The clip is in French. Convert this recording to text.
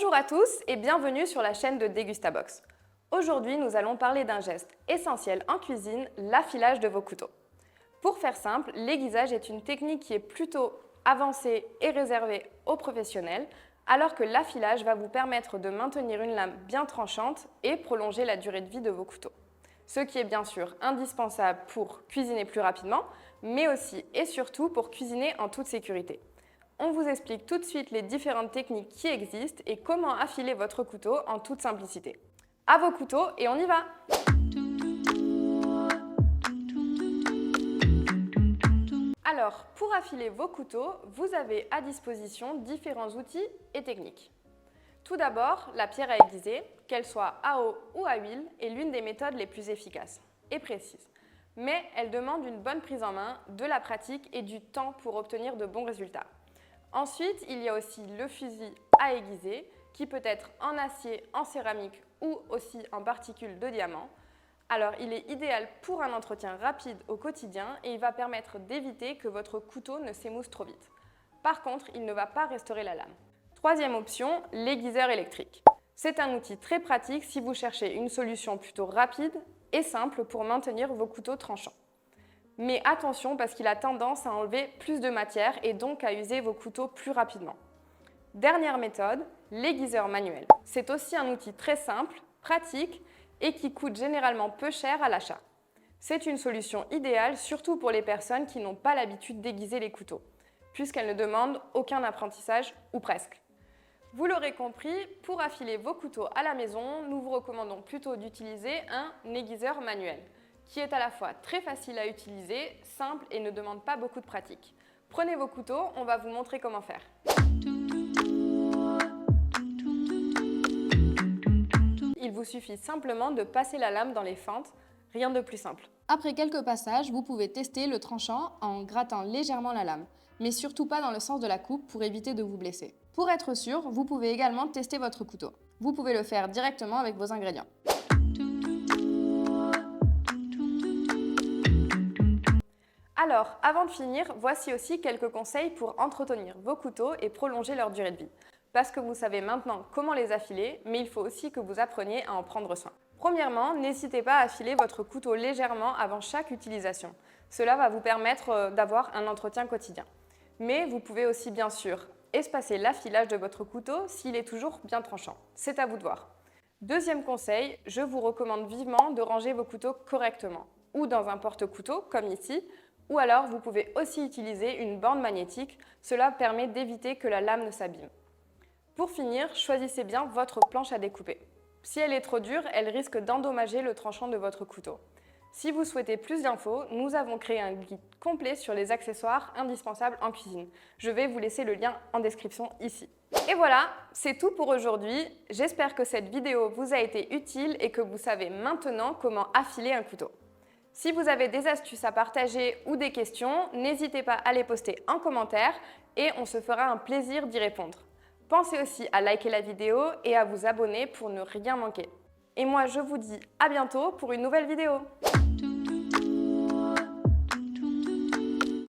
Bonjour à tous et bienvenue sur la chaîne de Dégustabox. Aujourd'hui, nous allons parler d'un geste essentiel en cuisine, l'affilage de vos couteaux. Pour faire simple, l'aiguisage est une technique qui est plutôt avancée et réservée aux professionnels, alors que l'affilage va vous permettre de maintenir une lame bien tranchante et prolonger la durée de vie de vos couteaux. Ce qui est bien sûr indispensable pour cuisiner plus rapidement, mais aussi et surtout pour cuisiner en toute sécurité. On vous explique tout de suite les différentes techniques qui existent et comment affiler votre couteau en toute simplicité. À vos couteaux et on y va! Alors, pour affiler vos couteaux, vous avez à disposition différents outils et techniques. Tout d'abord, la pierre à aiguiser, qu'elle soit à eau ou à huile, est l'une des méthodes les plus efficaces et précises. Mais elle demande une bonne prise en main, de la pratique et du temps pour obtenir de bons résultats. Ensuite, il y a aussi le fusil à aiguiser, qui peut être en acier, en céramique ou aussi en particules de diamant. Alors, il est idéal pour un entretien rapide au quotidien et il va permettre d'éviter que votre couteau ne s'émousse trop vite. Par contre, il ne va pas restaurer la lame. Troisième option, l'aiguiseur électrique. C'est un outil très pratique si vous cherchez une solution plutôt rapide et simple pour maintenir vos couteaux tranchants. Mais attention parce qu'il a tendance à enlever plus de matière et donc à user vos couteaux plus rapidement. Dernière méthode, l'aiguiseur manuel. C'est aussi un outil très simple, pratique et qui coûte généralement peu cher à l'achat. C'est une solution idéale surtout pour les personnes qui n'ont pas l'habitude d'aiguiser les couteaux, puisqu'elle ne demande aucun apprentissage ou presque. Vous l'aurez compris, pour affiler vos couteaux à la maison, nous vous recommandons plutôt d'utiliser un aiguiseur manuel, qui est à la fois très facile à utiliser, simple et ne demande pas beaucoup de pratique. Prenez vos couteaux, on va vous montrer comment faire. Il vous suffit simplement de passer la lame dans les fentes, rien de plus simple. Après quelques passages, vous pouvez tester le tranchant en grattant légèrement la lame, mais surtout pas dans le sens de la coupe pour éviter de vous blesser. Pour être sûr, vous pouvez également tester votre couteau. Vous pouvez le faire directement avec vos ingrédients. Alors, avant de finir, voici aussi quelques conseils pour entretenir vos couteaux et prolonger leur durée de vie. Parce que vous savez maintenant comment les affiler, mais il faut aussi que vous appreniez à en prendre soin. Premièrement, n'hésitez pas à affiler votre couteau légèrement avant chaque utilisation. Cela va vous permettre d'avoir un entretien quotidien. Mais vous pouvez aussi bien sûr espacer l'affilage de votre couteau s'il est toujours bien tranchant. C'est à vous de voir. Deuxième conseil, je vous recommande vivement de ranger vos couteaux correctement, ou dans un porte-couteau comme ici, ou alors vous pouvez aussi utiliser une bande magnétique, cela permet d'éviter que la lame ne s'abîme. Pour finir, choisissez bien votre planche à découper. Si elle est trop dure, elle risque d'endommager le tranchant de votre couteau. Si vous souhaitez plus d'infos, nous avons créé un guide complet sur les accessoires indispensables en cuisine. Je vais vous laisser le lien en description ici. Et voilà, c'est tout pour aujourd'hui. J'espère que cette vidéo vous a été utile et que vous savez maintenant comment affiler un couteau. Si vous avez des astuces à partager ou des questions, n'hésitez pas à les poster en commentaire et on se fera un plaisir d'y répondre. Pensez aussi à liker la vidéo et à vous abonner pour ne rien manquer. Et moi, je vous dis à bientôt pour une nouvelle vidéo.